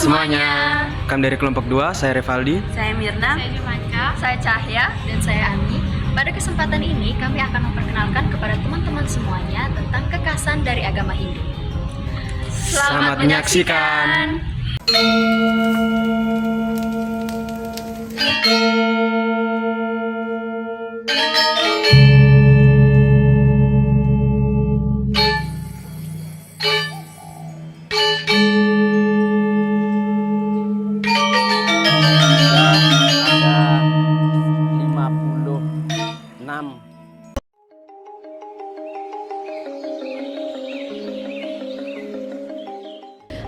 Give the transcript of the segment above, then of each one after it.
semuanya. Kami dari kelompok 2, saya Revaldi. Saya Mirna. Saya Jumanca. Saya Cahya. Dan saya Ani. Pada kesempatan ini kami akan memperkenalkan kepada teman-teman semuanya tentang kekhasan dari agama Hindu. Selamat menyaksikan.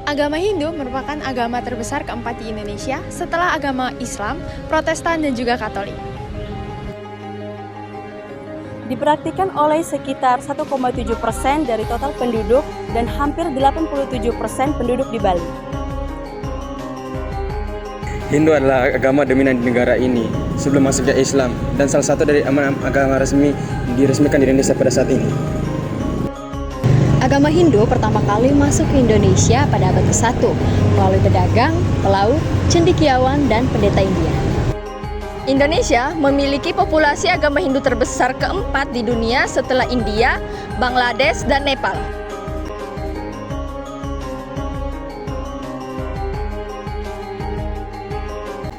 Agama Hindu merupakan agama terbesar keempat di Indonesia setelah agama Islam, Protestan, dan juga Katolik. Dipraktikkan oleh sekitar 1,7% dari total penduduk dan hampir 87% penduduk di Bali. Hindu adalah agama dominan di negara ini sebelum masuknya Islam dan salah satu dari agama resmi diresmikan di Indonesia pada saat ini. Agama Hindu pertama kali masuk ke Indonesia pada abad ke-1 melalui pedagang, pelaut, cendekiawan, dan pendeta India. Indonesia memiliki populasi agama Hindu terbesar keempat di dunia setelah India, Bangladesh, dan Nepal.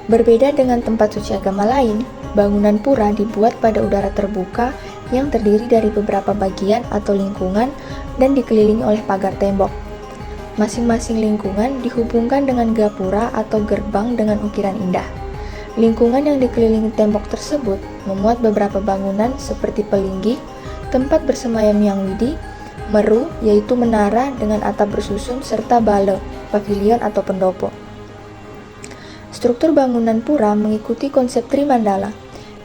Berbeda dengan tempat suci agama lain, bangunan pura dibuat pada udara terbuka yang terdiri dari beberapa bagian atau lingkungan dan dikelilingi oleh pagar tembok. Masing-masing lingkungan dihubungkan dengan gapura atau gerbang dengan ukiran indah. Lingkungan yang dikelilingi tembok tersebut memuat beberapa bangunan seperti pelinggi, tempat bersemayam yang widi, meru yaitu menara dengan atap bersusun, serta bale, pavilion atau pendopo. Struktur bangunan pura mengikuti konsep Trimandala.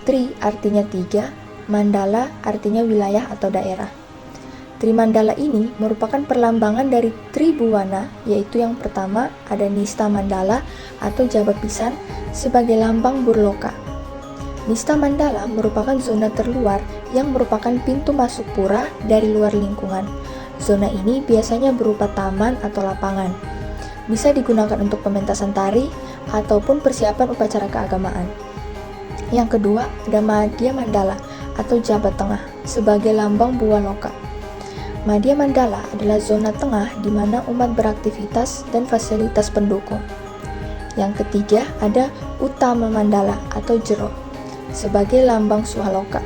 Tri artinya 3, Mandala artinya wilayah atau daerah. Trimandala ini merupakan perlambangan dari Tribuwana, yaitu yang pertama ada Nista Mandala atau Jaba Pisan sebagai lambang Burloka. Nista Mandala merupakan zona terluar yang merupakan pintu masuk pura dari luar lingkungan. Zona ini biasanya berupa taman atau lapangan. Bisa digunakan untuk pementasan tari ataupun persiapan upacara keagamaan. Yang kedua, ada Madhya Mandala atau Jabat Tengah sebagai lambang Bualoka. Madhya Mandala adalah zona tengah di mana umat beraktivitas dan fasilitas pendukung. Yang ketiga, ada Utama Mandala atau Jero sebagai lambang Swaloka.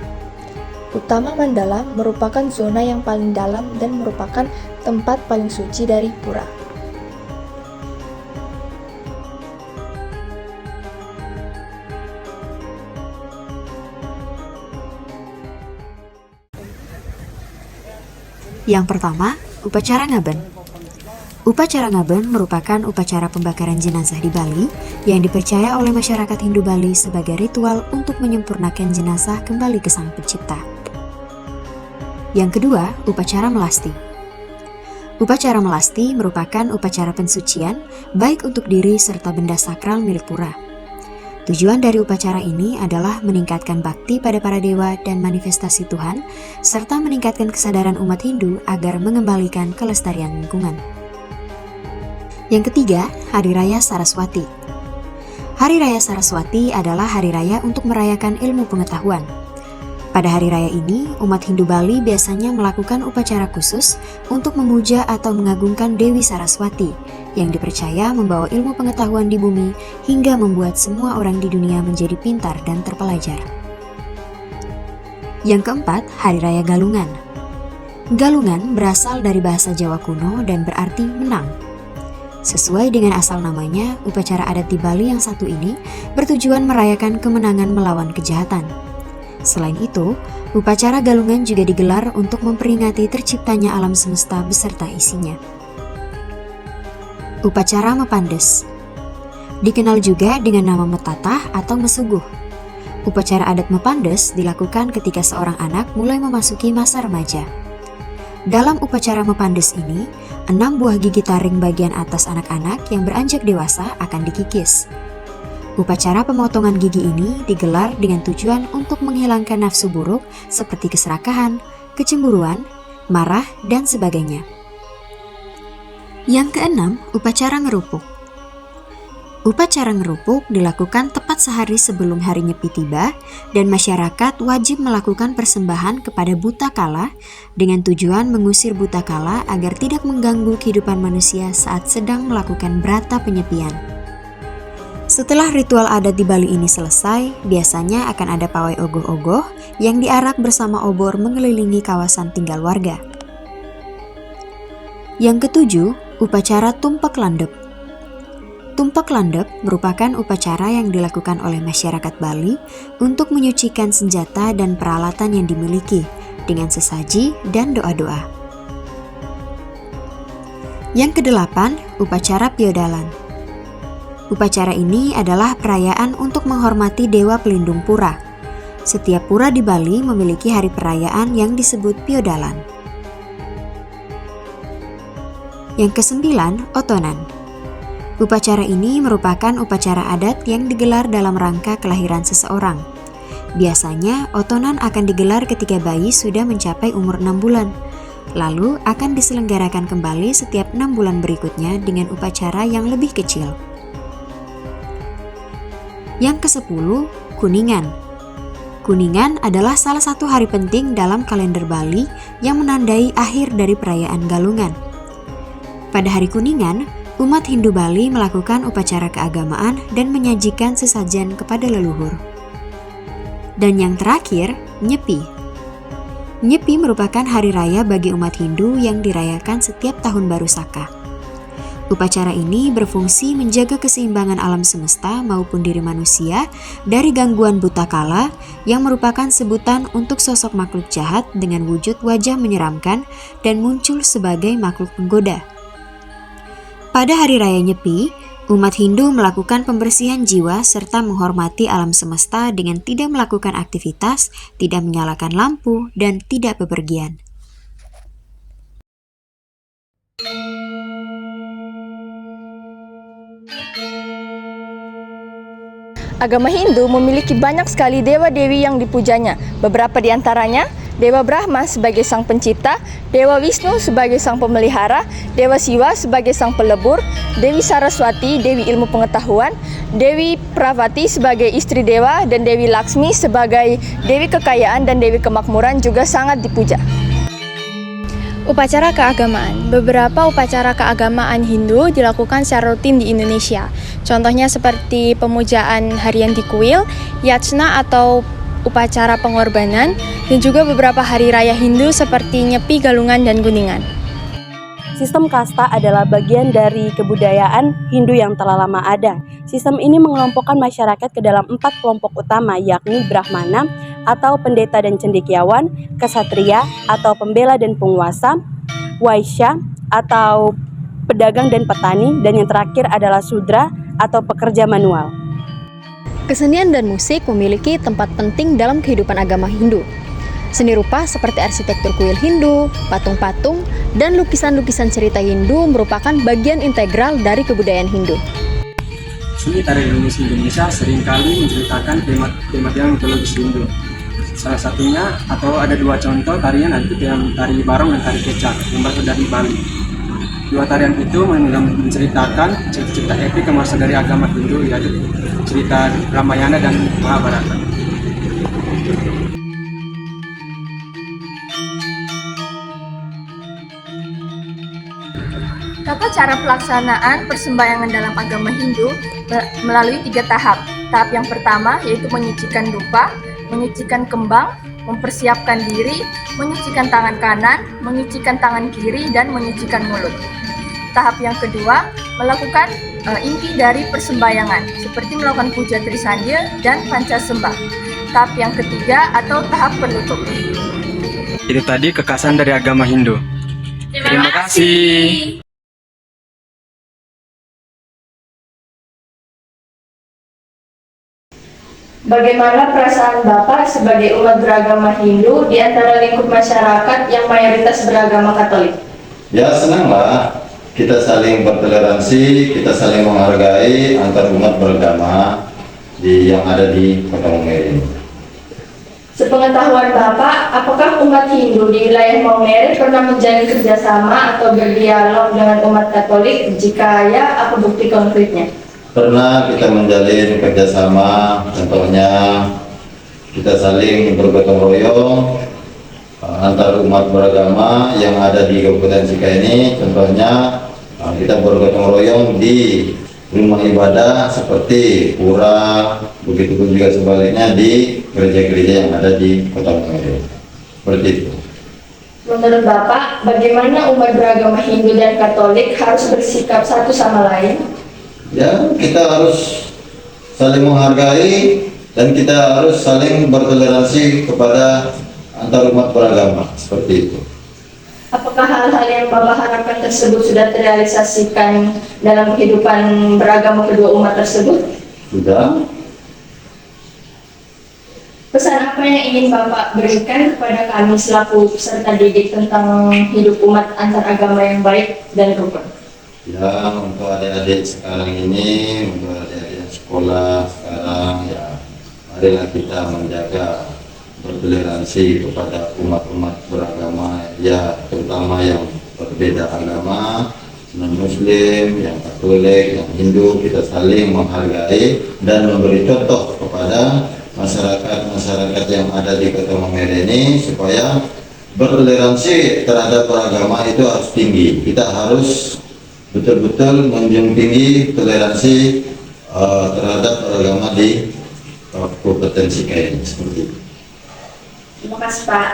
Utama Mandala merupakan zona yang paling dalam dan merupakan tempat paling suci dari pura. Yang pertama, upacara ngaben. Upacara ngaben merupakan upacara pembakaran jenazah di Bali yang dipercaya oleh masyarakat Hindu Bali sebagai ritual untuk menyempurnakan jenazah kembali ke Sang Pencipta. Yang kedua, upacara melasti. Upacara melasti merupakan upacara pensucian baik untuk diri serta benda sakral milik pura. Tujuan dari upacara ini adalah meningkatkan bakti pada para dewa dan manifestasi Tuhan, serta meningkatkan kesadaran umat Hindu agar mengembalikan kelestarian lingkungan. Yang ketiga, Hari Raya Saraswati. Hari Raya Saraswati adalah hari raya untuk merayakan ilmu pengetahuan. Pada hari raya ini, umat Hindu Bali biasanya melakukan upacara khusus untuk memuja atau mengagungkan Dewi Saraswati, yang dipercaya membawa ilmu pengetahuan di bumi hingga membuat semua orang di dunia menjadi pintar dan terpelajar. Yang keempat, Hari Raya Galungan. Galungan berasal dari bahasa Jawa kuno dan berarti menang. Sesuai dengan asal namanya, upacara adat di Bali yang satu ini bertujuan merayakan kemenangan melawan kejahatan. Selain itu, upacara Galungan juga digelar untuk memperingati terciptanya alam semesta beserta isinya. Upacara Mepandes dikenal juga dengan nama Metatah atau Mesuguh. Upacara adat Mepandes dilakukan ketika seorang anak mulai memasuki masa remaja. Dalam upacara Mepandes ini, 6 buah gigi taring bagian atas anak-anak yang beranjak dewasa akan dikikis. Upacara pemotongan gigi ini digelar dengan tujuan untuk menghilangkan nafsu buruk seperti keserakahan, kecemburuan, marah, dan sebagainya. Yang keenam, upacara ngerupuk. Upacara ngerupuk dilakukan tepat sehari sebelum hari Nyepi tiba dan masyarakat wajib melakukan persembahan kepada Buta Kala dengan tujuan mengusir Buta Kala agar tidak mengganggu kehidupan manusia saat sedang melakukan brata penyepian. Setelah ritual adat di Bali ini selesai, biasanya akan ada pawai ogoh-ogoh yang diarak bersama obor mengelilingi kawasan tinggal warga. Yang ketujuh, upacara Tumpak Landep. Tumpak Landep merupakan upacara yang dilakukan oleh masyarakat Bali untuk menyucikan senjata dan peralatan yang dimiliki dengan sesaji dan doa-doa. Yang kedelapan, upacara Piodalan. Upacara ini adalah perayaan untuk menghormati Dewa Pelindung Pura. Setiap pura di Bali memiliki hari perayaan yang disebut Piodalan. Yang kesembilan, Otonan. Upacara ini merupakan upacara adat yang digelar dalam rangka kelahiran seseorang. Biasanya, otonan akan digelar ketika bayi sudah mencapai umur 6 bulan. Lalu akan diselenggarakan kembali setiap 6 bulan berikutnya dengan upacara yang lebih kecil. Yang ke-10, Kuningan. Kuningan adalah salah satu hari penting dalam kalender Bali yang menandai akhir dari perayaan Galungan. Pada hari Kuningan, umat Hindu Bali melakukan upacara keagamaan dan menyajikan sesajen kepada leluhur. Dan yang terakhir, Nyepi. Nyepi merupakan hari raya bagi umat Hindu yang dirayakan setiap tahun baru Saka. Upacara ini berfungsi menjaga keseimbangan alam semesta maupun diri manusia dari gangguan buta kala yang merupakan sebutan untuk sosok makhluk jahat dengan wujud wajah menyeramkan dan muncul sebagai makhluk penggoda. Pada Hari Raya Nyepi, umat Hindu melakukan pembersihan jiwa serta menghormati alam semesta dengan tidak melakukan aktivitas, tidak menyalakan lampu, dan tidak bepergian. Agama Hindu memiliki banyak sekali dewa-dewi yang dipujanya. Beberapa di antaranya, Dewa Brahma sebagai sang pencipta, Dewa Wisnu sebagai sang pemelihara, Dewa Siwa sebagai sang pelebur, Dewi Saraswati, Dewi ilmu pengetahuan, Dewi Pravati sebagai istri dewa, dan Dewi Laksmi sebagai Dewi kekayaan dan Dewi kemakmuran juga sangat dipuja. Upacara keagamaan. Beberapa upacara keagamaan Hindu dilakukan secara rutin di Indonesia. Contohnya seperti pemujaan harian di kuil, yajna atau upacara pengorbanan, dan juga beberapa hari raya Hindu seperti Nyepi, Galungan, dan Kuningan. Sistem kasta adalah bagian dari kebudayaan Hindu yang telah lama ada. Sistem ini mengelompokkan masyarakat ke dalam 4 kelompok utama, yakni Brahmana atau pendeta dan cendekiawan, Ksatria atau pembela dan penguasa, Waisya atau pedagang dan petani, dan yang terakhir adalah Sudra atau pekerja manual. Kesenian dan musik memiliki tempat penting dalam kehidupan agama Hindu. Seni rupa seperti arsitektur kuil Hindu, patung-patung, dan lukisan-lukisan cerita Hindu merupakan bagian integral dari kebudayaan Hindu. Seni tari lukis Indonesia seringkali menceritakan tema-tema mitologis Hindu. Salah satunya atau ada 2 contoh tarian, yaitu tari Barong dan tari Kecak yang berasal dari Bali. 2 tarian itu menceritakan cerita epik yang berasal dari agama Hindu, yaitu cerita Ramayana dan Mahabharata. Tata cara pelaksanaan persembahyangan dalam agama Hindu melalui 3 tahap. Tahap yang pertama yaitu menyucikan dupa, menyucikan kembang, mempersiapkan diri, menyucikan tangan kanan, menyucikan tangan kiri, dan menyucikan mulut. Tahap yang kedua, melakukan inti dari persembahyangan, seperti melakukan puja Trisandya dan Pancasembah. Tahap yang ketiga atau tahap penutup. Itu tadi kekasan dari agama Hindu. Terima kasih. Bagaimana perasaan Bapak sebagai umat beragama Hindu di antara lingkup masyarakat yang mayoritas beragama Katolik? Ya, senanglah. Kita saling bertoleransi, kita saling menghargai antar umat beragama yang ada di Kota Maumere ini. Sepengetahuan Bapak, apakah umat Hindu di wilayah Maumere pernah menjalin kerjasama atau berdialog dengan umat Katolik? Jika ya, apa bukti konkretnya? pernah kita menjalin kerjasama, contohnya kita saling bergotong royong antar umat beragama yang ada di Kabupaten Sika ini. Contohnya kita bergotong royong di rumah ibadah seperti pura, begitupun juga sebaliknya di gereja-gereja yang ada di Kota Maumere. Seperti itu. Menurut Bapak, bagaimana umat beragama Hindu dan Katolik harus bersikap satu sama lain? Ya, kita harus saling menghargai dan kita harus saling bertoleransi kepada antar umat beragama, seperti itu. Apakah hal-hal yang Bapak harapkan tersebut sudah terrealisasikan dalam kehidupan beragama kedua umat tersebut? Sudah. Pesan apa yang ingin Bapak berikan kepada kami selaku peserta didik tentang hidup umat antar agama yang baik dan rukun? Ya, untuk adik-adik sekarang ini, untuk adik-adik sekolah sekarang, ya marilah kita menjaga bertoleransi kepada umat-umat beragama, ya terutama yang berbeda agama, non-muslim, yang Katolik, yang Hindu. Kita saling menghargai dan memberi contoh kepada masyarakat yang ada di Kota Maumere ini supaya bertoleransi terhadap beragama itu harus tinggi. Kita harus betul-betul menjunjung tinggi toleransi terhadap beragama di Kabupaten Sika ini, seperti itu. Terima kasih Pak.